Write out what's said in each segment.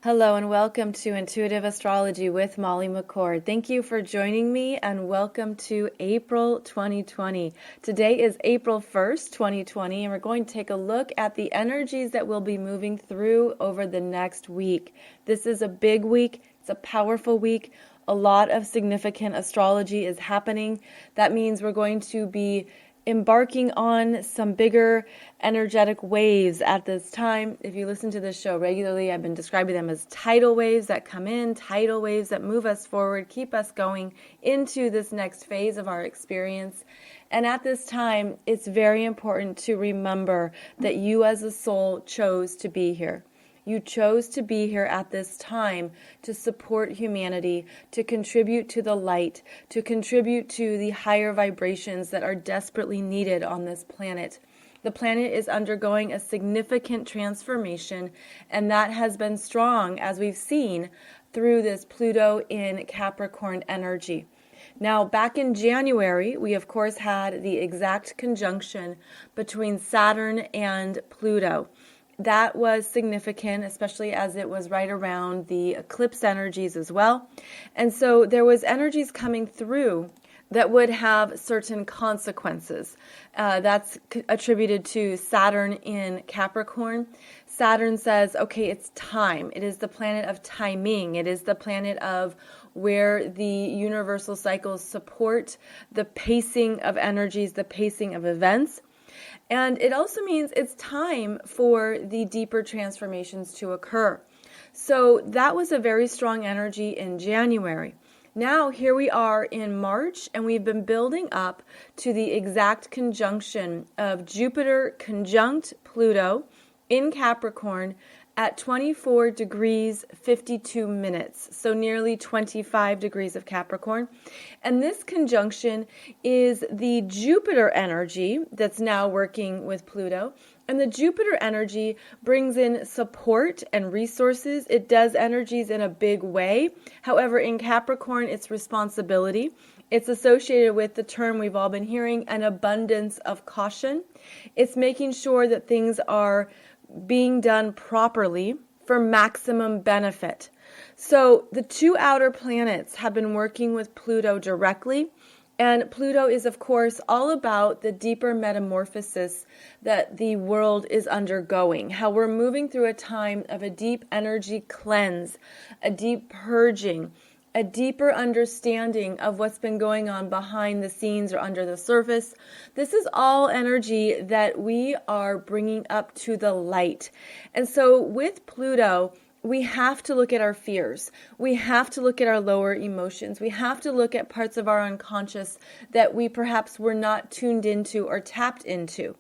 Hello and welcome to Intuitive Astrology with Molly McCord. Thank you for joining me and welcome to April 2020. Today is April 1st, 2020, and we're going to take a look at the energies that we'll be moving through over the next week. This is a big week. It's a powerful week. A lot of significant astrology is happening. That means we're going to be embarking on some bigger energetic waves at this time. If you listen to this show regularly, I've been describing them as tidal waves that come in, tidal waves that move us forward, keep us going into this next phase of our experience. And at this time, it's very important to remember that you as a soul chose to be here. You chose to be here at this time to support humanity, to contribute to the light, to contribute to the higher vibrations that are desperately needed on this planet. The planet is undergoing a significant transformation, and that has been strong, as we've seen, through this Pluto in Capricorn energy. Now, back in January, we of course had the exact conjunction between Saturn and Pluto. That was significant, especially as it was right around the eclipse energies as well. And so there was energies coming through that would have certain consequences. That's attributed to Saturn in Capricorn. Saturn says, okay, it's time. It is the planet of timing. It is the planet of where the universal cycles support the pacing of energies, the pacing of events. And it also means it's time for the deeper transformations to occur. So that was a very strong energy in January. Now here we are in March, and we've been building up to the exact conjunction of Jupiter conjunct Pluto in Capricorn at 24 degrees 52 minutes, so nearly 25 degrees of Capricorn. And this conjunction is the Jupiter energy that's now working with Pluto. And the Jupiter energy brings in support and resources. It does energies in a big way. However, in Capricorn, it's responsibility. It's associated with the term we've all been hearing, an abundance of caution. It's making sure that things are being done properly for maximum benefit. So the two outer planets have been working with Pluto directly, and Pluto is, of course, all about the deeper metamorphosis that the world is undergoing, how we're moving through a time of a deep energy cleanse, a deep purging, a deeper understanding of what's been going on behind the scenes or under the surface. This is all energy that we are bringing up to the light. And so with Pluto, we have to look at our fears. We have to look at our lower emotions. We have to look at parts of our unconscious that we perhaps were not tuned into or tapped into.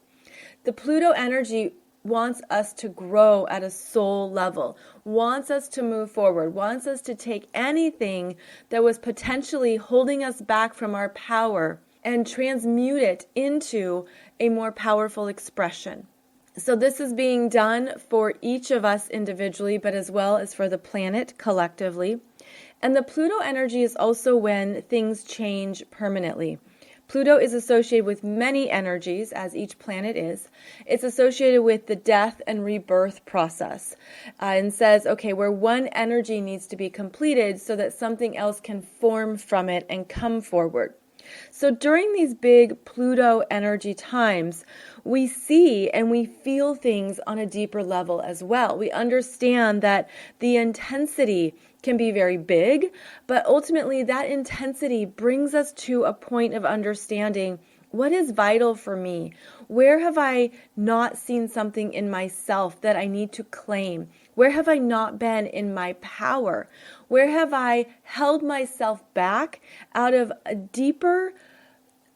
The Pluto energy wants us to grow at a soul level, wants us to move forward, wants us to take anything that was potentially holding us back from our power and transmute it into a more powerful expression. So this is being done for each of us individually, but as well as for the planet collectively. And the Pluto energy is also when things change permanently. Pluto is associated with many energies, as each planet is. It's associated with the death and rebirth process, and says, okay, where one energy needs to be completed so that something else can form from it and come forward. So during these big Pluto energy times, we see and we feel things on a deeper level as well. We understand that the intensity can be very big, but ultimately that intensity brings us to a point of understanding what is vital for me. Where have I not seen something in myself that I need to claim? Where have I not been in my power? Where have I held myself back out of a deeper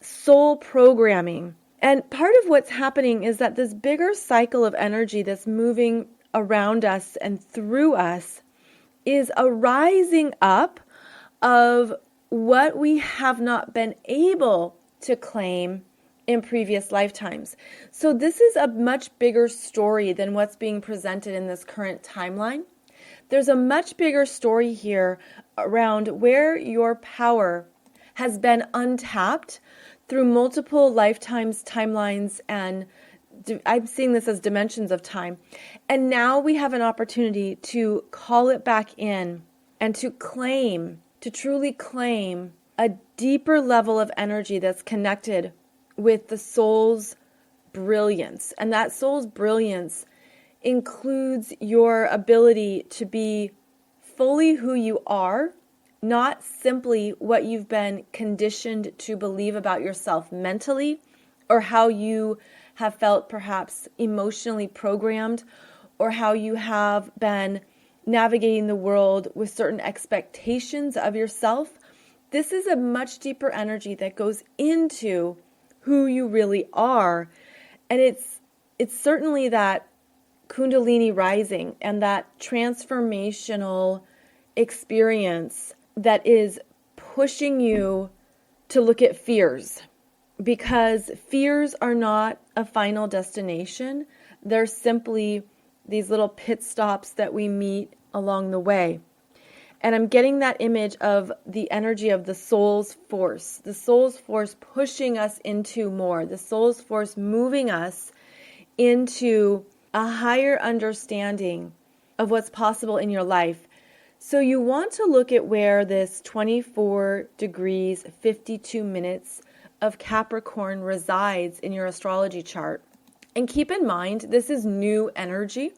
soul programming? And part of what's happening is that this bigger cycle of energy that's moving around us and through us is a rising up of what we have not been able to claim in previous lifetimes. So this is a much bigger story than what's being presented in this current timeline. There's a much bigger story here around where your power has been untapped through multiple lifetimes, timelines, and I'm seeing this as dimensions of time. And now we have an opportunity to call it back in and to truly claim a deeper level of energy that's connected with the soul's brilliance. And that soul's brilliance includes your ability to be fully who you are, not simply what you've been conditioned to believe about yourself mentally, or how you have felt perhaps emotionally programmed, or how you have been navigating the world with certain expectations of yourself. This is a much deeper energy that goes into who you really are. And it's certainly that Kundalini rising and that transformational experience that is pushing you to look at fears, because fears are not a final destination. They're simply these little pit stops that we meet along the way. And I'm getting that image of the energy of the soul's force pushing us into more, the soul's force moving us into a higher understanding of what's possible in your life. So you want to look at where this 24 degrees, 52 minutes of Capricorn resides in your astrology chart. And keep in mind, this is new energy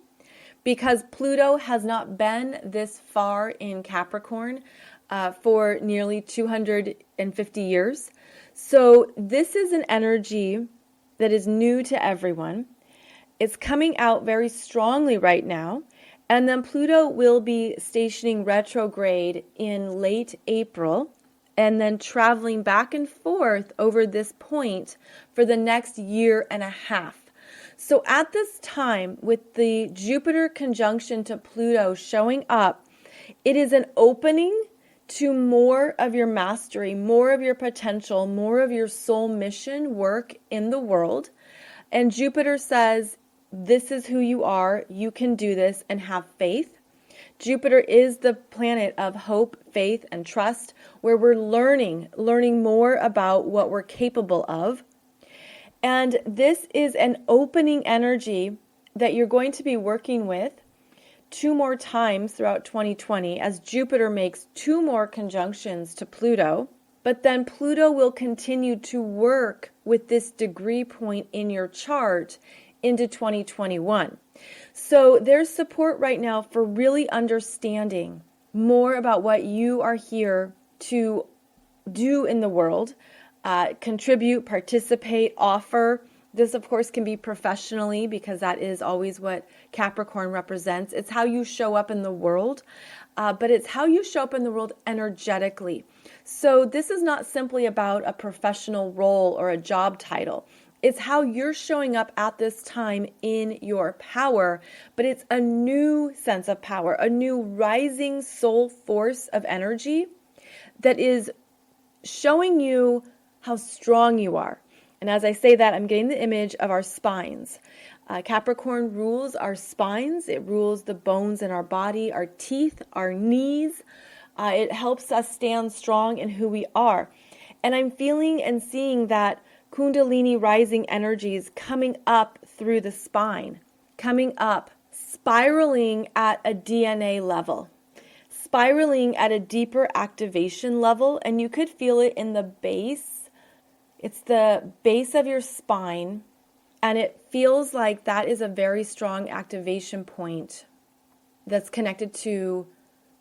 because Pluto has not been this far in Capricorn for nearly 250 years. So this is an energy that is new to everyone. It's coming out very strongly right now. And then Pluto will be stationing retrograde in late April and then traveling back and forth over this point for the next year and a half. So at this time, with the Jupiter conjunction to Pluto showing up, it is an opening to more of your mastery, more of your potential, more of your soul mission work in the world. And Jupiter says, this is who you are, you can do this, and have faith. Jupiter is the planet of hope, faith, and trust, where we're learning more about what we're capable of. And this is an opening energy that you're going to be working with 2 more times throughout 2020 as Jupiter makes 2 more conjunctions to Pluto. But then Pluto will continue to work with this degree point in your chart into 2021. So there's support right now for really understanding more about what you are here to do in the world, contribute, participate, offer. This, of course, can be professionally because that is always what Capricorn represents. It's how you show up in the world, but it's how you show up in the world energetically. So this is not simply about a professional role or a job title. It's how you're showing up at this time in your power, but it's a new sense of power, a new rising soul force of energy that is showing you how strong you are. And as I say that, I'm getting the image of our spines. Capricorn rules our spines. It rules the bones in our body, our teeth, our knees. It helps us stand strong in who we are. And I'm feeling and seeing that Kundalini rising energies coming up through the spine, coming up, spiraling at a DNA level, spiraling at a deeper activation level, and you could feel it in the base. It's the base of your spine, and it feels like that is a very strong activation point that's connected to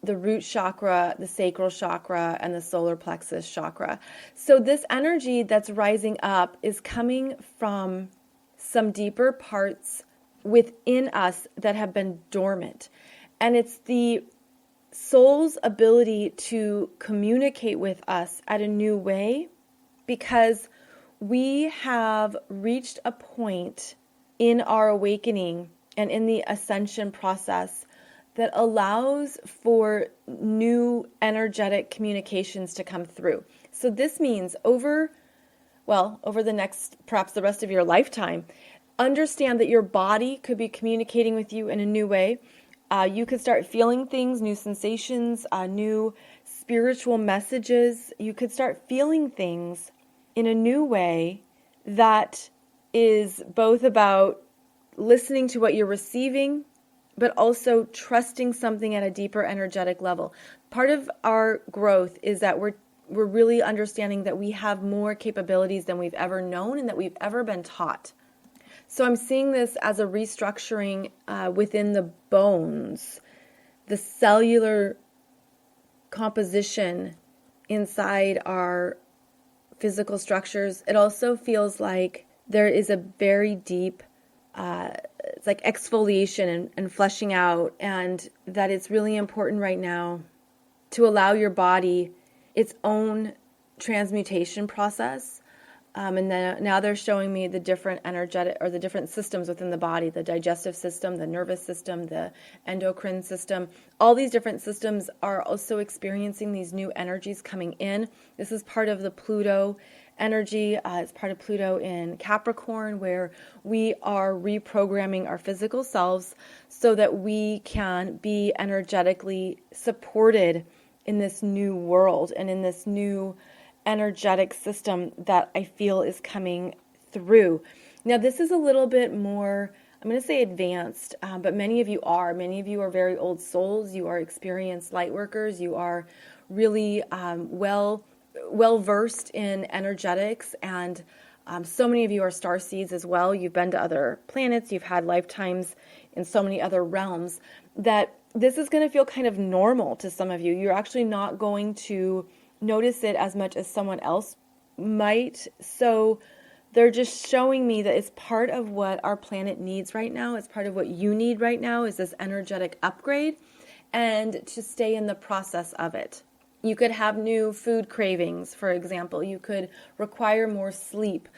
the root chakra, the sacral chakra, and the solar plexus chakra. So this energy that's rising up is coming from some deeper parts within us that have been dormant. And it's the soul's ability to communicate with us at a new way, because we have reached a point in our awakening and in the ascension process that allows for new energetic communications to come through. So this means over the next, perhaps the rest of your lifetime, understand that your body could be communicating with you in a new way. You could start feeling things, new sensations, new spiritual messages. You could start feeling things in a new way that is both about listening to what you're receiving, but also trusting something at a deeper energetic level. Part of our growth is that we're really understanding that we have more capabilities than we've ever known and that we've ever been taught. So I'm seeing this as a restructuring within the bones, the cellular composition inside our physical structures. It also feels like there is a very deep it's like exfoliation and fleshing out, and that it's really important right now to allow your body its own transmutation process. And then now they're showing me the different energetic or the different systems within the body, the digestive system, the nervous system, the endocrine system. All these different systems are also experiencing these new energies coming in. This is part of the Pluto energy. It's part of Pluto in Capricorn, where we are reprogramming our physical selves so that we can be energetically supported in this new world and in this new energetic system that I feel is coming through. Now, this is a little bit more, I'm going to say advanced, but many of you are. Many of you are very old souls. You are experienced light workers. You are really well versed in energetics, and so many of you are star seeds as well. You've been to other planets. You've had lifetimes in so many other realms that this is going to feel kind of normal to some of you. You're actually not going to notice it as much as someone else might. So they're just showing me that it's part of what our planet needs right now. It's part of what you need right now, is this energetic upgrade, and to stay in the process of it. You could have new food cravings, for example. You could require more sleep.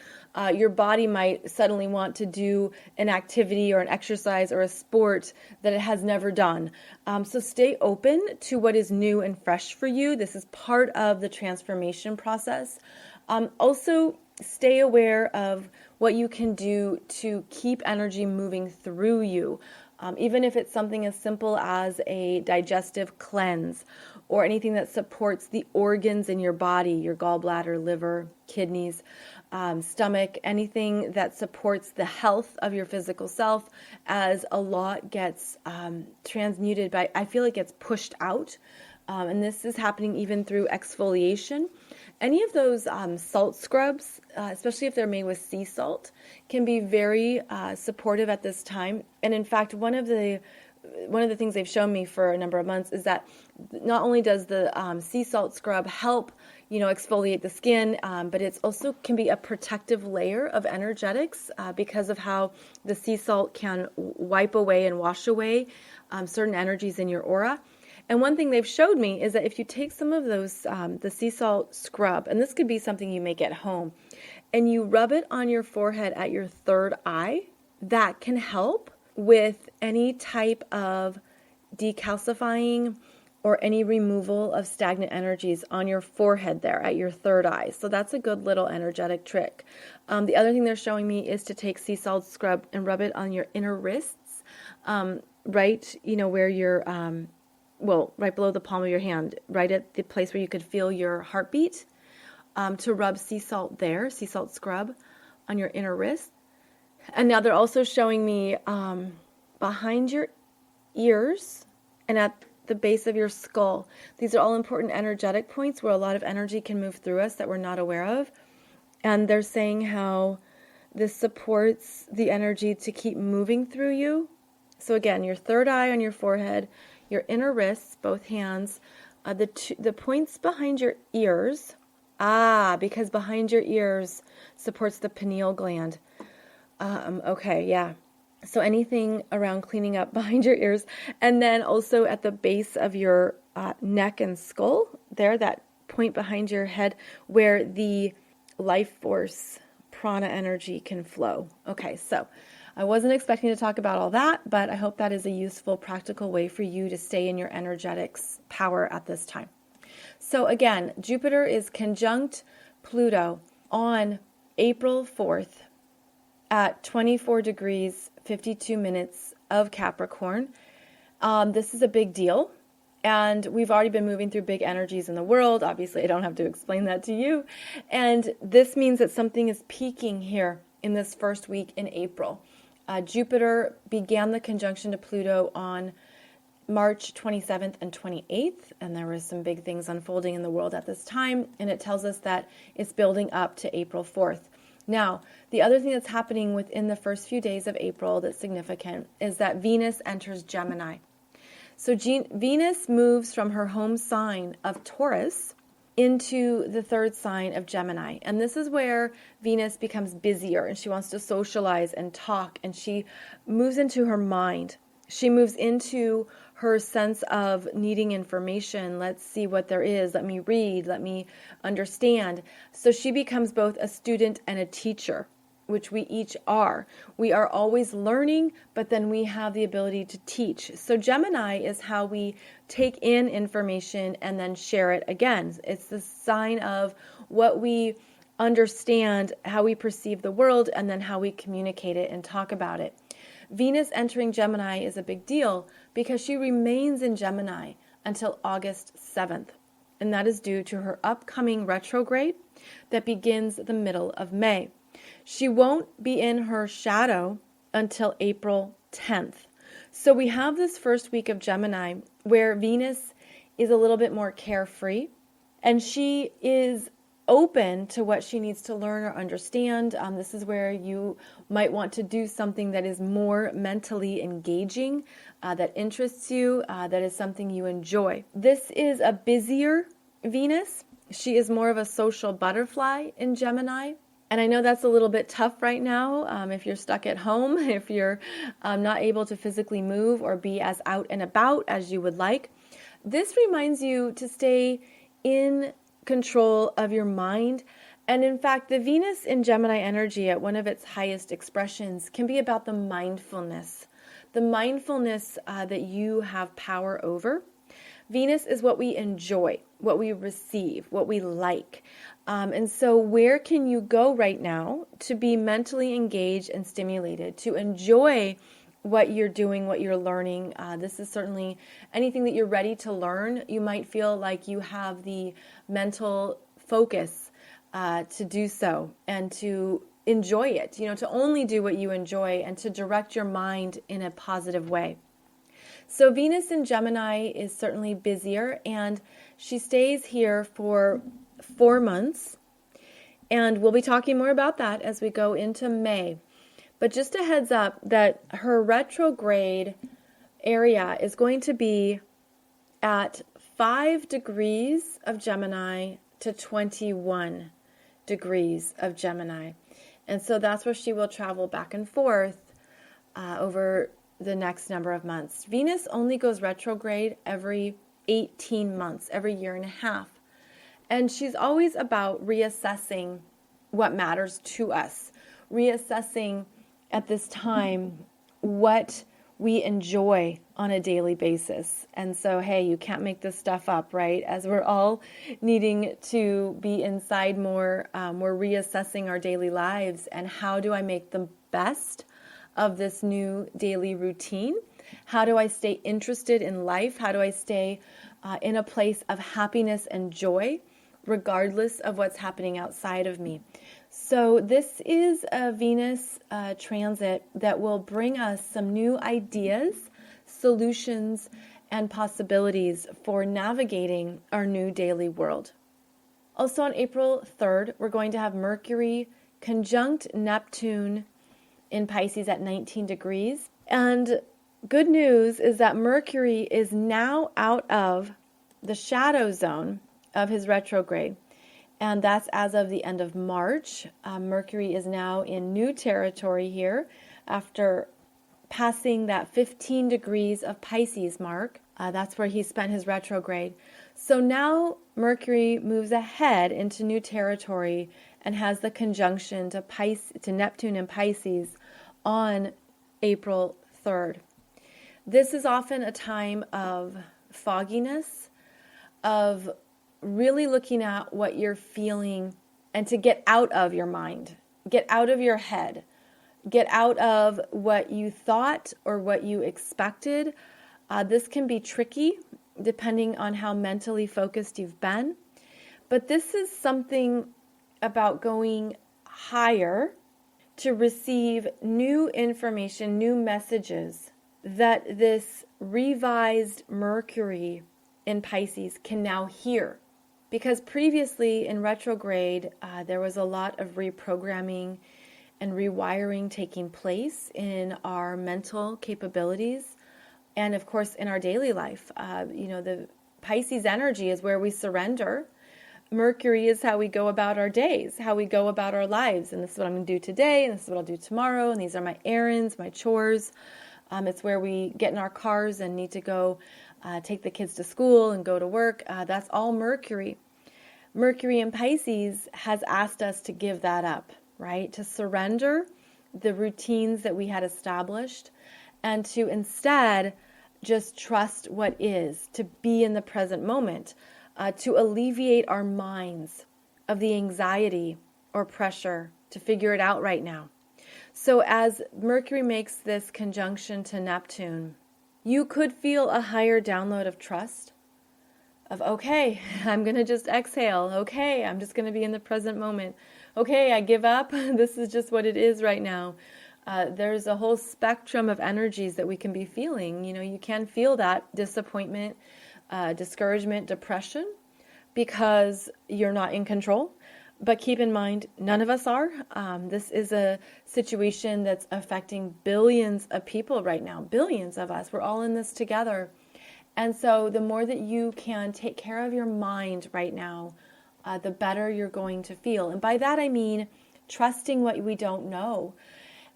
Your body might suddenly want to do an activity or an exercise or a sport that it has never done. So stay open to what is new and fresh for you. This is part of the transformation process. Also, stay aware of what you can do to keep energy moving through you. Even if it's something as simple as a digestive cleanse or anything that supports the organs in your body, your gallbladder, liver, kidneys, stomach, anything that supports the health of your physical self, as a lot gets transmuted by, I feel it gets pushed out. And this is happening even through exfoliation. Any of those salt scrubs, especially if they're made with sea salt, can be very supportive at this time. And in fact, one of the things they've shown me for a number of months is that not only does the sea salt scrub help, exfoliate the skin, but it's also can be a protective layer of energetics because of how the sea salt can wipe away and wash away certain energies in your aura. And one thing they've showed me is that if you take some of those, the sea salt scrub, and this could be something you make at home, and you rub it on your forehead at your third eye, that can help with any type of decalcifying or any removal of stagnant energies on your forehead there at your third eye. So that's a good little energetic trick. The other thing they're showing me is to take sea salt scrub and rub it on your inner wrists, right, where you're... right below the palm of your hand, right at the place where you could feel your heartbeat, to rub sea salt there, sea salt scrub on your inner wrist. And now they're also showing me behind your ears and at the base of your skull. These are all important energetic points where a lot of energy can move through us that we're not aware of. And they're saying how this supports the energy to keep moving through you. So again, your third eye on your forehead, your inner wrists, both hands, the points behind your ears, because behind your ears supports the pineal gland. Okay, yeah. So anything around cleaning up behind your ears, and then also at the base of your neck and skull, there, that point behind your head where the life force prana energy can flow. Okay, so I wasn't expecting to talk about all that, but I hope that is a useful, practical way for you to stay in your energetics power at this time. So again, Jupiter is conjunct Pluto on April 4th at 24 degrees, 52 minutes of Capricorn. This is a big deal. And we've already been moving through big energies in the world. Obviously, I don't have to explain that to you. And this means that something is peaking here in this first week in April. Jupiter began the conjunction to Pluto on March 27th and 28th, and there were some big things unfolding in the world at this time, and it tells us that it's building up to April 4th. Now, the other thing that's happening within the first few days of April that's significant is that Venus enters Gemini. So Venus moves from her home sign of Taurus into the third sign of Gemini. And this is where Venus becomes busier and she wants to socialize and talk, and she moves into her mind. She moves into her sense of needing information. Let's see what there is. Let me read. Let me understand. So she becomes both a student and a teacher, which we each are. We are always learning, but then we have the ability to teach. So Gemini is how we take in information and then share it again. It's the sign of what we understand, how we perceive the world, and then how we communicate it and talk about it. Venus entering Gemini is a big deal because she remains in Gemini until August 7th. And that is due to her upcoming retrograde that begins the middle of May. She won't be in her shadow until April 10th. So we have this first week of Gemini where Venus is a little bit more carefree, and she is open to what she needs to learn or understand. This is where you might want to do something that is more mentally engaging, that interests you, that is something you enjoy. This is a busier Venus. She is more of a social butterfly in Gemini. And I know that's a little bit tough right now if you're stuck at home, if you're not able to physically move or be as out and about as you would like. This reminds you to stay in control of your mind. And in fact, the Venus in Gemini energy at one of its highest expressions can be about the mindfulness that you have power over. Venus is what we enjoy, what we receive, what we like. And so where can you go right now to be mentally engaged and stimulated, to enjoy what you're doing, what you're learning? This is certainly anything that you're ready to learn. You might feel like you have the mental focus to do so and to enjoy it, to only do what you enjoy and to direct your mind in a positive way. So Venus in Gemini is certainly busier, and she stays here for 4 months. And we'll be talking more about that as we go into May. But just a heads up that her retrograde area is going to be at 5 degrees of Gemini to 21 degrees of Gemini. And so that's where she will travel back and forth over the next number of months. Venus only goes retrograde every 18 months, every year and a half. And she's always about reassessing what matters to us, reassessing at this time what we enjoy on a daily basis. And so, hey, you can't make this stuff up, right? As we're all needing to be inside more, we're reassessing our daily lives and how do I make the best of this new daily routine? How do I stay interested in life? How do I stay in a place of happiness and joy, regardless of what's happening outside of me? So this is a Venus transit that will bring us some new ideas, solutions, and possibilities for navigating our new daily world. Also on April 3rd, we're going to have Mercury conjunct Neptune in Pisces at 19 degrees. And good news is that Mercury is now out of the shadow zone of his retrograde. And that's as of the end of March. Mercury is now in new territory here after passing that 15 degrees of Pisces mark. That's where he spent his retrograde. So now Mercury moves ahead into new territory and has the conjunction to Neptune and Pisces on April 3rd. This is often a time of fogginess, of really looking at what you're feeling and to get out of your mind, get out of your head, get out of what you thought or what you expected. This can be tricky depending on how mentally focused you've been. But this is something about going higher, to receive new information, new messages that this revised Mercury in Pisces can now hear. Because previously in retrograde, there was a lot of reprogramming and rewiring taking place in our mental capabilities and, of course, in our daily life. The Pisces energy is where we surrender. Mercury is how we go about our days, how we go about our lives. And this is what I'm going to do today, and this is what I'll do tomorrow, and these are my errands, my chores. It's where we get in our cars and need to go take the kids to school and go to work. That's all Mercury. Mercury in Pisces has asked us to give that up, right? To surrender the routines that we had established and to instead just trust what is, to be in the present moment, to alleviate our minds of the anxiety or pressure to figure it out right now. So as Mercury makes this conjunction to Neptune, you could feel a higher download of trust, of, okay, I'm going to just exhale. Okay, I'm just going to be in the present moment. Okay, I give up. This is just what it is right now. There's a whole spectrum of energies that we can be feeling. You can feel that disappointment, discouragement, depression, because you're not in control. But keep in mind, none of us are. This is a situation that's affecting billions of people right now. Billions of us. We're all in this together. And so the more that you can take care of your mind right now, the better you're going to feel. And by that I mean trusting what we don't know.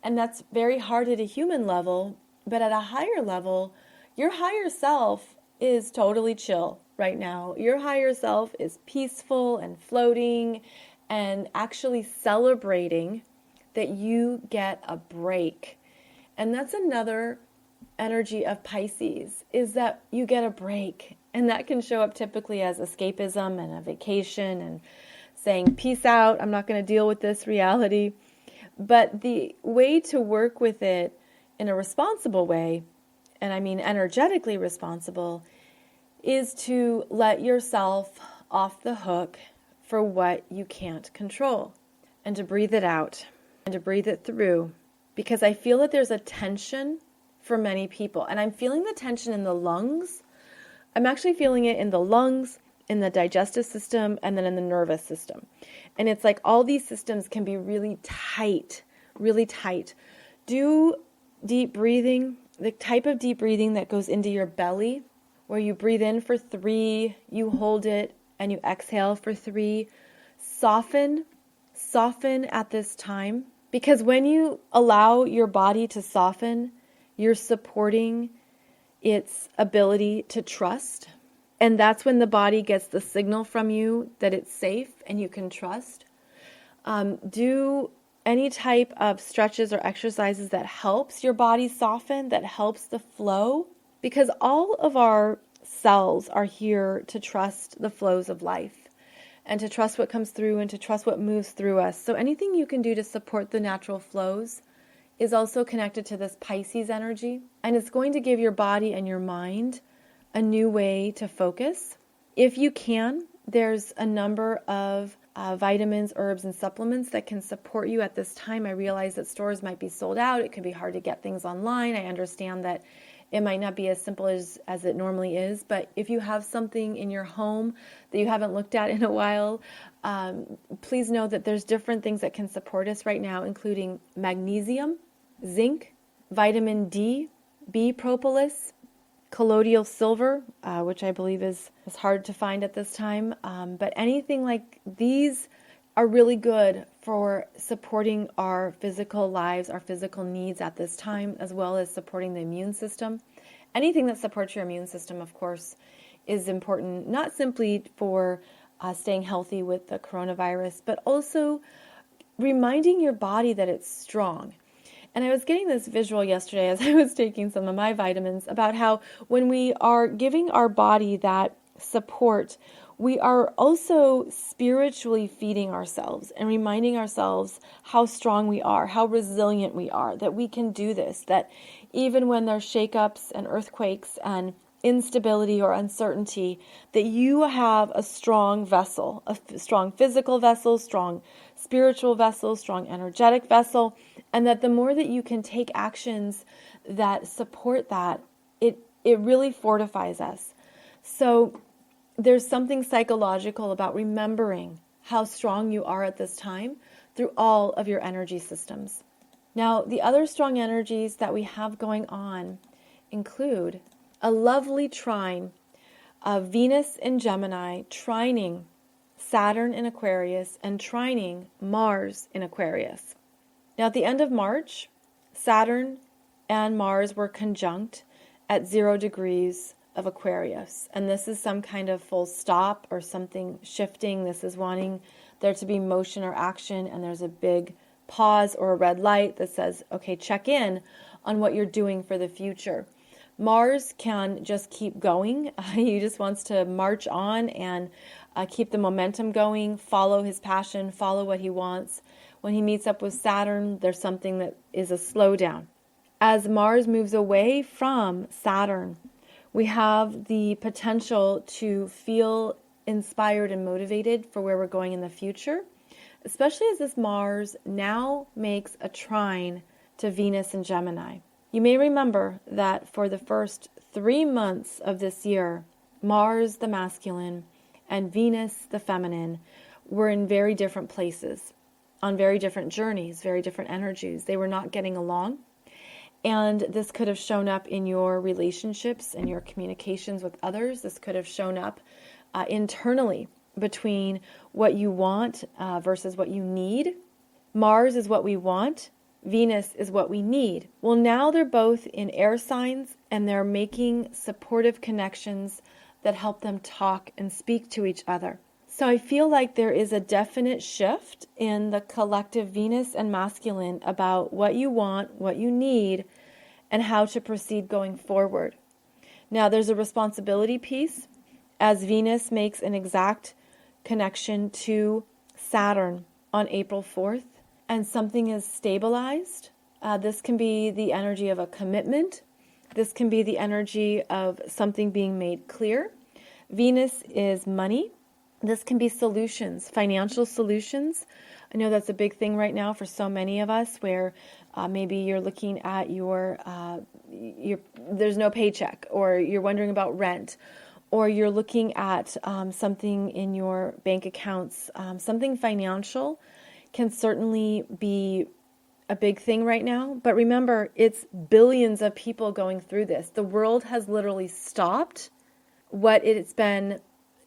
And that's very hard at a human level, but at a higher level, your higher self is totally chill right now. Your higher self is peaceful and floating and actually celebrating that you get a break. And that's another energy of Pisces, is that you get a break. And that can show up typically as escapism and a vacation and saying, peace out, I'm not going to deal with this reality. But the way to work with it in a responsible way, and I mean energetically responsible, is to let yourself off the hook for what you can't control and to breathe it out and to breathe it through. Because I feel that there's a tension for many people, and I'm feeling the tension in the lungs. I'm actually feeling it in the lungs, in the digestive system, and then in the nervous system. And it's like all these systems can be really tight, really tight. Do deep breathing, the type of deep breathing that goes into your belly, where you breathe in for 3, you hold it, and you exhale for 3. Soften at this time. Because when you allow your body to soften, you're supporting its ability to trust. And that's when the body gets the signal from you that it's safe and you can trust. Do any type of stretches or exercises that helps your body soften, that helps the flow. Because all of our cells are here to trust the flows of life and to trust what comes through and to trust what moves through us. So anything you can do to support the natural flows is also connected to this Pisces energy. And it's going to give your body and your mind a new way to focus. If you can, there's a number of vitamins, herbs, and supplements that can support you at this time. I realize that stores might be sold out. It can be hard to get things online. I understand that it might not be as simple as it normally is, but if you have something in your home that you haven't looked at in a while, please know that there's different things that can support us right now, including magnesium, zinc, vitamin D, B propolis, colloidal silver, which I believe is hard to find at this time. But anything like these are really good for supporting our physical lives, our physical needs at this time, as well as supporting the immune system. Anything that supports your immune system, of course, is important, not simply for staying healthy with the coronavirus, but also reminding your body that it's strong. And I was getting this visual yesterday as I was taking some of my vitamins about how when we are giving our body that support, we are also spiritually feeding ourselves and reminding ourselves how strong we are, how resilient we are, that we can do this, that even when there's shakeups and earthquakes and instability or uncertainty, that you have a strong vessel, a strong physical vessel, strong spiritual vessel, strong energetic vessel And that the more that you can take actions that support that, it really fortifies us. So there's something psychological about remembering how strong you are at this time through all of your energy systems. Now, the other strong energies that we have going on include a lovely trine of Venus in Gemini, trining Saturn in Aquarius, and trining Mars in Aquarius. Now, at the end of March, Saturn and Mars were conjunct at 0 degrees of Aquarius. And this is some kind of full stop or something shifting. This is wanting there to be motion or action, and there's a big pause or a red light that says, okay, check in on what you're doing for the future. Mars can just keep going. He just wants to march on and keep the momentum going, follow his passion, follow what he wants. When he meets up with Saturn, there's something that is a slowdown. As Mars moves away from Saturn, we have the potential to feel inspired and motivated for where we're going in the future, especially as this Mars now makes a trine to Venus in Gemini. You may remember that for the first 3 months of this year, Mars, the masculine, and Venus, the feminine, were in very different places, on very different journeys, very different energies. They were not getting along. And this could have shown up in your relationships and your communications with others. This could have shown up internally between what you want versus what you need. Mars is what we want. Venus is what we need. Well, now they're both in air signs, and they're making supportive connections that help them talk and speak to each other. So I feel like there is a definite shift in the collective Venus and masculine about what you want, what you need, and how to proceed going forward. Now, there's a responsibility piece as Venus makes an exact connection to Saturn on April 4th, and something is stabilized. This can be the energy of a commitment. This can be the energy of something being made clear. Venus is money. This can be solutions, financial solutions. I know that's a big thing right now for so many of us, where maybe you're looking at your there's no paycheck, or you're wondering about rent, or you're looking at something in your bank accounts. Something financial can certainly be a big thing right now. But remember, it's billions of people going through this. The world has literally stopped what it's been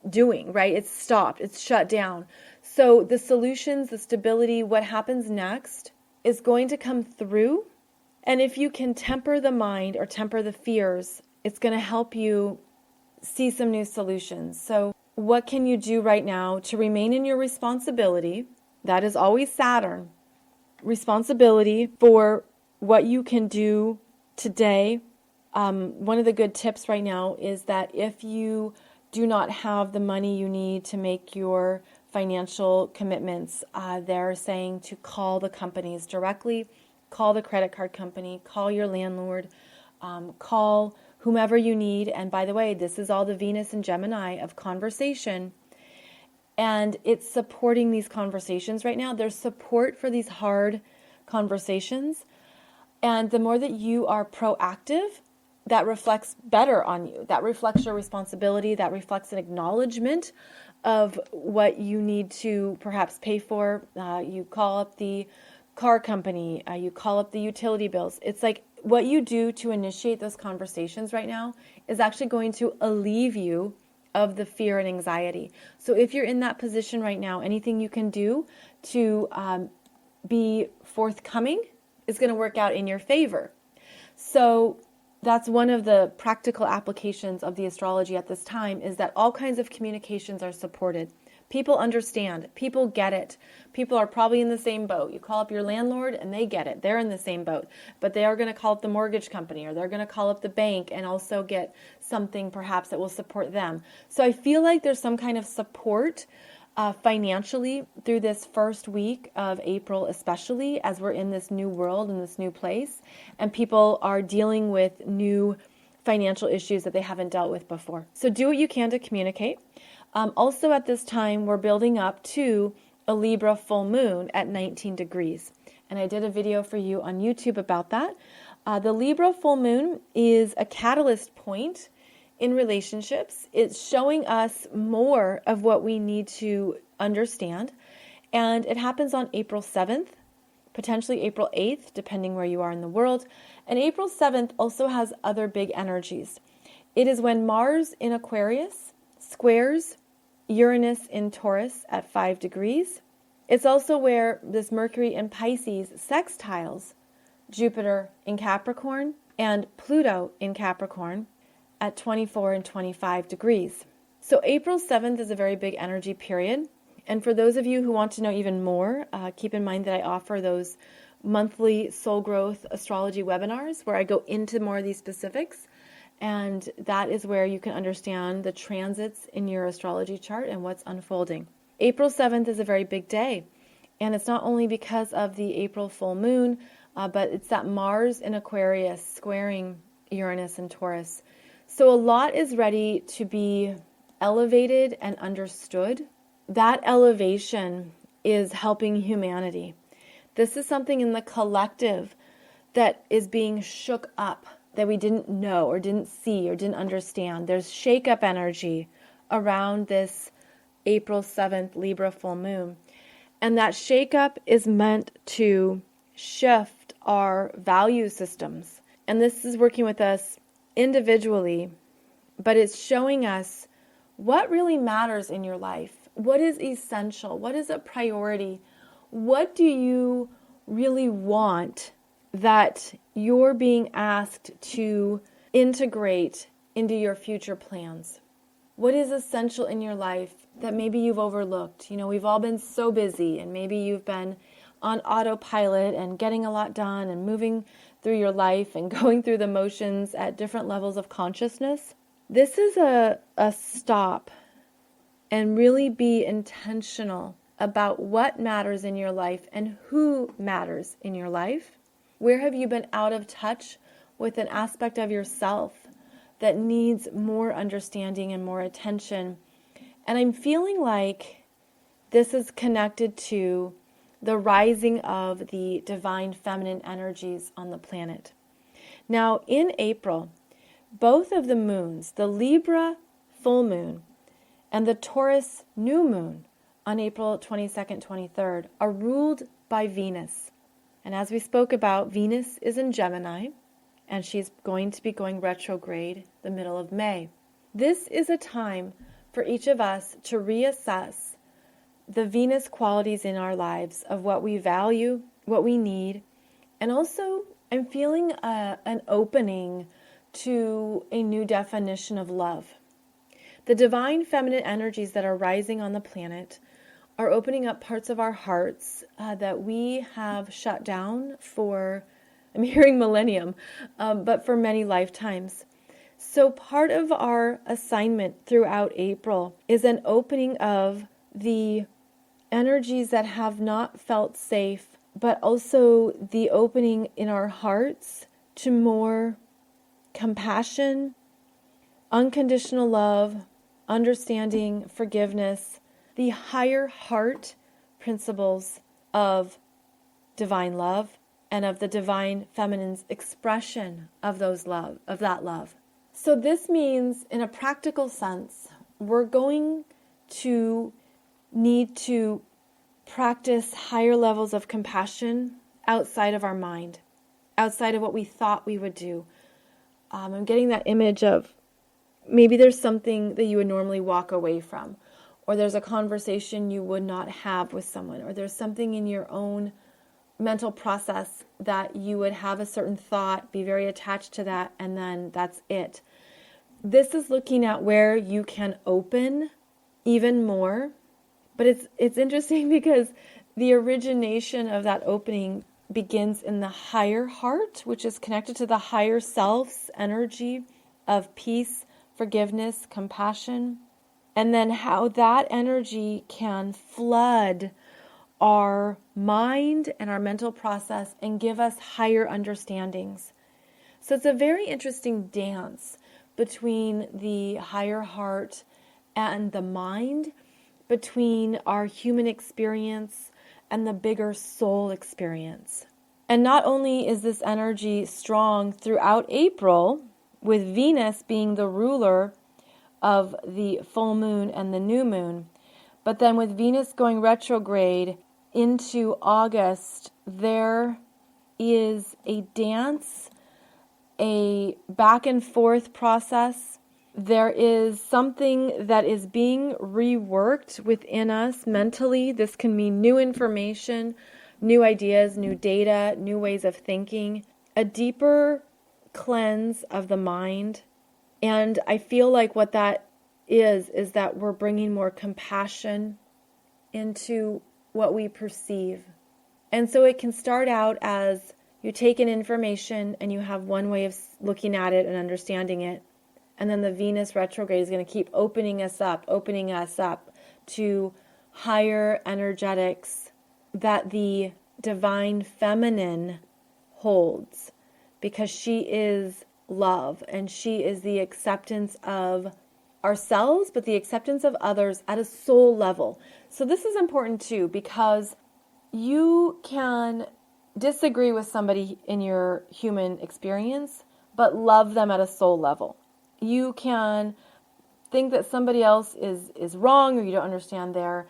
doing, right? It's stopped. It's shut down. So the solutions, the stability, what happens next is going to come through. And if you can temper the mind or temper the fears, it's going to help you see some new solutions. So what can you do right now to remain in your responsibility? That is always Saturn. Responsibility for what you can do today. One of the good tips right now is that if you do not have the money you need to make your financial commitments, they're saying to call the companies directly, call the credit card company, call your landlord, call whomever you need. And by the way, this is all the Venus and Gemini of conversation. And it's supporting these conversations right now. There's support for these hard conversations. And the more that you are proactive, that reflects better on you. That reflects your responsibility. That reflects an acknowledgement of what you need to perhaps pay for. You call up the car company. You call up the utility bills. It's like what you do to initiate those conversations right now is actually going to alleviate you of the fear and anxiety. So if you're in that position right now, anything you can do to be forthcoming is going to work out in your favor. So that's one of the practical applications of the astrology at this time, is that all kinds of communications are supported. People understand. People get it. People are probably in the same boat. You call up your landlord and they get it. They're in the same boat. But they are going to call up the mortgage company, or they're going to call up the bank and also get something perhaps that will support them. So I feel like there's some kind of support financially through this first week of April, especially as we're in this new world, in this new place, and people are dealing with new financial issues that they haven't dealt with before. So do what you can to communicate. Also at this time, we're building up to a Libra full moon at 19 degrees. and I did a video for you on YouTube about that. The Libra full moon is a catalyst point in relationships. It's showing us more of what we need to understand, and it happens on April 7th, potentially April 8th, depending where you are in the world. And April 7th also has other big energies. It is when Mars in Aquarius squares Uranus in Taurus at 5 degrees. It's also where this Mercury in Pisces sextiles Jupiter in Capricorn and Pluto in Capricorn at 24 and 25 degrees. So April 7th is a very big energy period. And for those of you who want to know even more, keep in mind that I offer those monthly soul growth astrology webinars where I go into more of these specifics. And that is where you can understand the transits in your astrology chart and what's unfolding. April 7th is a very big day. And it's not only because of the April full moon, but it's that Mars in Aquarius squaring Uranus and Taurus. So a lot is ready to be elevated and understood. That elevation is helping humanity. This is something in the collective that is being shook up that we didn't know or didn't see or didn't understand. There's shake-up energy around this April 7th Libra full moon. And that shake-up is meant to shift our value systems. And this is working with us individually, but it's showing us what really matters in your life. What is essential? What is a priority? What do you really want that you're being asked to integrate into your future plans? What is essential in your life that maybe you've overlooked? You know, we've all been so busy, and maybe you've been on autopilot and getting a lot done and moving through your life and going through the motions at different levels of consciousness. This is a stop and really be intentional about what matters in your life and who matters in your life. Where have you been out of touch with an aspect of yourself that needs more understanding and more attention? And I'm feeling like this is connected to the rising of the divine feminine energies on the planet. Now, in April, both of the moons, the Libra full moon and the Taurus new moon on April 22nd, 23rd, are ruled by Venus. And as we spoke about, Venus is in Gemini, and she's going to be going retrograde the middle of May. This is a time for each of us to reassess the Venus qualities in our lives of what we value, what we need, and also I'm feeling an opening to a new definition of love. The divine feminine energies that are rising on the planet are opening up parts of our hearts that we have shut down for, I'm hearing millennium, but for many lifetimes. So part of our assignment throughout April is an opening of the energies that have not felt safe, but also the opening in our hearts to more compassion, unconditional love, understanding, forgiveness, the higher heart principles of divine love and of the divine feminine's expression of that love. So this means, in a practical sense, we're going to need to practice higher levels of compassion outside of our mind, outside of what we thought we would do. I'm getting that image of maybe there's something that you would normally walk away from, or there's a conversation you would not have with someone, or there's something in your own mental process that you would have a certain thought, be very attached to that, and then that's it. This is looking at where you can open even more, but it's interesting because the origination of that opening begins in the higher heart, which is connected to the higher self's energy of peace, forgiveness, compassion, and then how that energy can flood our mind and our mental process and give us higher understandings. So it's a very interesting dance between the higher heart and the mind, between our human experience and the bigger soul experience. And not only is this energy strong throughout April, with Venus being the ruler of the full moon and the new moon, but then with Venus going retrograde into August, there is a dance, a back and forth process. There is something that is being reworked within us mentally. This can mean new information, new ideas, new data, new ways of thinking, a deeper cleanse of the mind. And I feel like what that is that we're bringing more compassion into what we perceive. And so it can start out as you take in information and you have one way of looking at it and understanding it. And then the Venus retrograde is going to keep opening us up to higher energetics that the divine feminine holds, because she is love and she is the acceptance of ourselves, but the acceptance of others at a soul level. So this is important too, because you can disagree with somebody in your human experience, but love them at a soul level. You can think that somebody else is wrong, or you don't understand their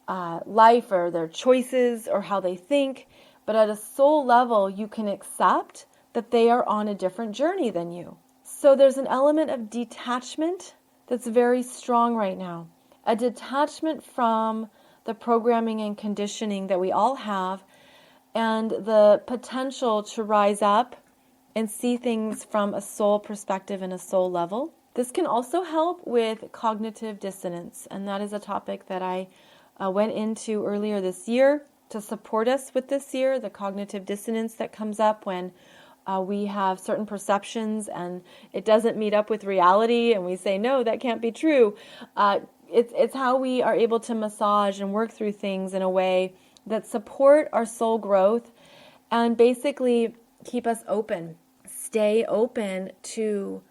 life or their choices or how they think, but at a soul level, you can accept that they are on a different journey than you. So there's an element of detachment that's very strong right now. A detachment from the programming and conditioning that we all have, and the potential to rise up and see things from a soul perspective and a soul level. This can also help with cognitive dissonance, and that is a topic that I went into earlier this year to support us with this year, the cognitive dissonance that comes up when we have certain perceptions and it doesn't meet up with reality, and we say, no, that can't be true. It's how we are able to massage and work through things in a way that support our soul growth and basically keep us open. Stay open to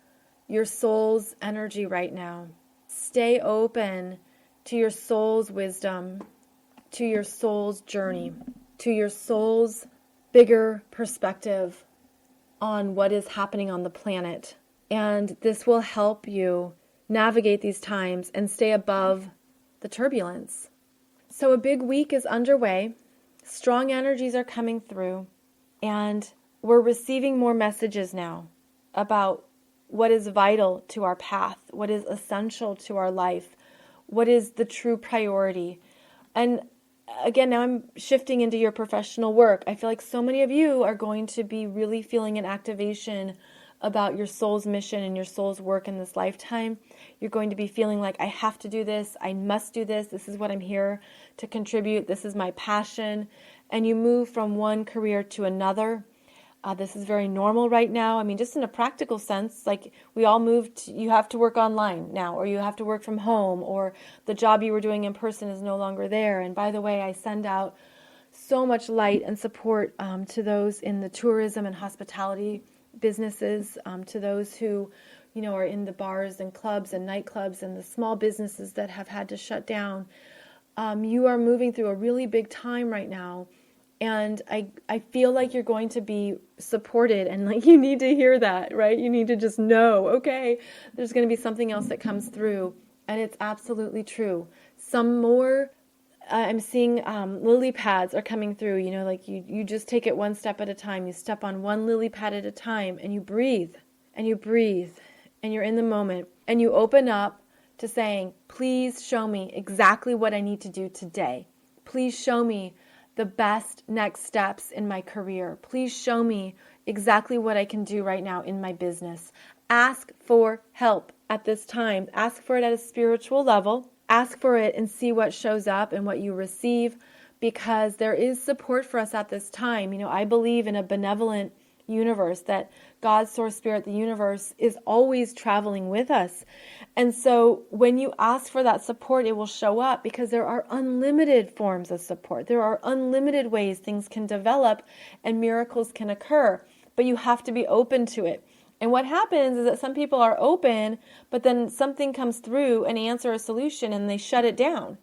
your soul's energy right now. Stay open to your soul's wisdom, to your soul's journey, to your soul's bigger perspective on what is happening on the planet. And this will help you navigate these times and stay above the turbulence. So a big week is underway. Strong energies are coming through, and we're receiving more messages now about what is vital to our path, what is essential to our life, what is the true priority. And again, now I'm shifting into your professional work. I feel like so many of you are going to be really feeling an activation about your soul's mission and your soul's work in this lifetime. You're going to be feeling like, I have to do this, I must do this, this is what I'm here to contribute, this is my passion. And you move from one career to another. This is very normal right now. I mean, just in a practical sense, like we all moved, you have to work online now, or you have to work from home, or the job you were doing in person is no longer there. And by the way, I send out so much light and support to those in the tourism and hospitality businesses, to those who, are in the bars and clubs and nightclubs and the small businesses that have had to shut down. You are moving through a really big time right now. And I feel like you're going to be supported, and like you need to hear that, right? You need to just know, okay, there's going to be something else that comes through. And it's absolutely true. Some more, I'm seeing lily pads are coming through, like you just take it one step at a time. You step on one lily pad at a time, and you breathe, and you breathe, and you're in the moment, and you open up to saying, please show me exactly what I need to do today. Please show me the best next steps in my career. Please show me exactly what I can do right now in my business. Ask for help at this time. Ask for it at a spiritual level. Ask for it and see what shows up and what you receive, because there is support for us at this time. I believe in a benevolent universe, that God, Source, Spirit, the universe is always traveling with us. And so when you ask for that support, it will show up, because there are unlimited forms of support. There are unlimited ways things can develop and miracles can occur, but you have to be open to it. And what happens is that some people are open, but then something comes through, an answer, a solution, and they shut it down.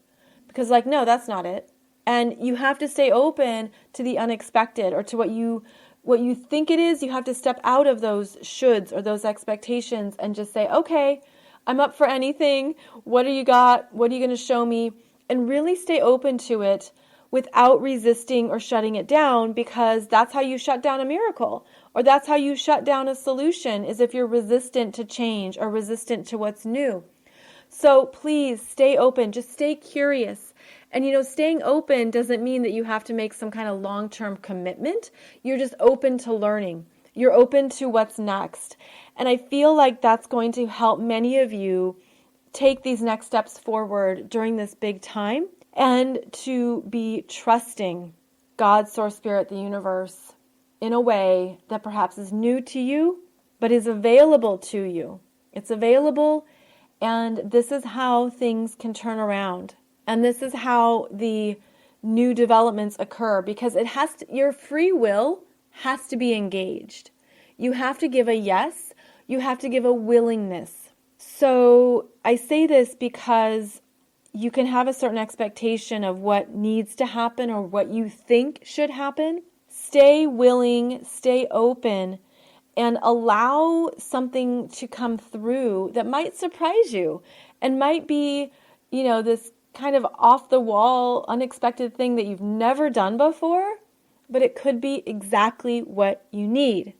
Because no, that's not it. And you have to stay open to the unexpected, or to what you think it is. You have to step out of those shoulds or those expectations and just say, okay, I'm up for anything. What do you got? What are you going to show me? And really stay open to it without resisting or shutting it down, because that's how you shut down a miracle, or that's how you shut down a solution, is if you're resistant to change or resistant to what's new. So please stay open, just stay curious. And staying open doesn't mean that you have to make some kind of long-term commitment. You're just open to learning. You're open to what's next. And I feel like that's going to help many of you take these next steps forward during this big time, and to be trusting God, Source, Spirit, the universe, in a way that perhaps is new to you, but is available to you. It's available, and this is how things can turn around. And this is how the new developments occur, because your free will has to be engaged. You have to give a yes. You have to give a willingness. So I say this because you can have a certain expectation of what needs to happen or what you think should happen. Stay willing, stay open, and allow something to come through that might surprise you and might be, this kind of off the wall, unexpected thing that you've never done before, but it could be exactly what you need.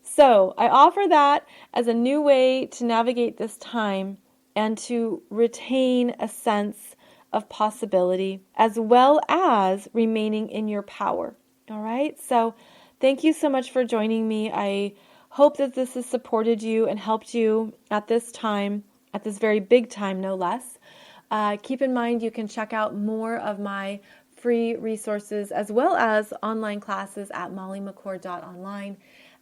So I offer that as a new way to navigate this time and to retain a sense of possibility, as well as remaining in your power. All right. So thank you so much for joining me. I hope that this has supported you and helped you at this time, at this very big time, no less. Keep in mind, you can check out more of my free resources as well as online classes at mollymccord.online.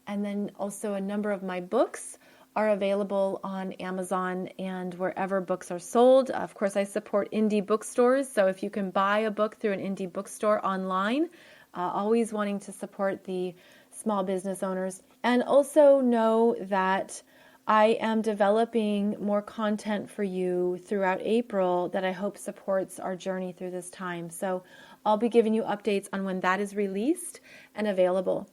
And then also a number of my books are available on Amazon and wherever books are sold. Of course, I support indie bookstores. So if you can buy a book through an indie bookstore online, always wanting to support the small business owners. And also know that I am developing more content for you throughout April that I hope supports our journey through this time. So I'll be giving you updates on when that is released and available.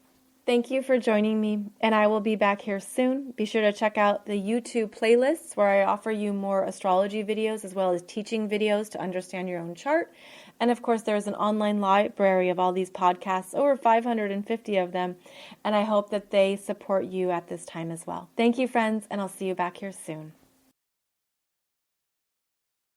Thank you for joining me, and I will be back here soon. Be sure to check out the YouTube playlists where I offer you more astrology videos as well as teaching videos to understand your own chart. And of course, there's an online library of all these podcasts, over 550 of them, and I hope that they support you at this time as well. Thank you, friends, and I'll see you back here soon.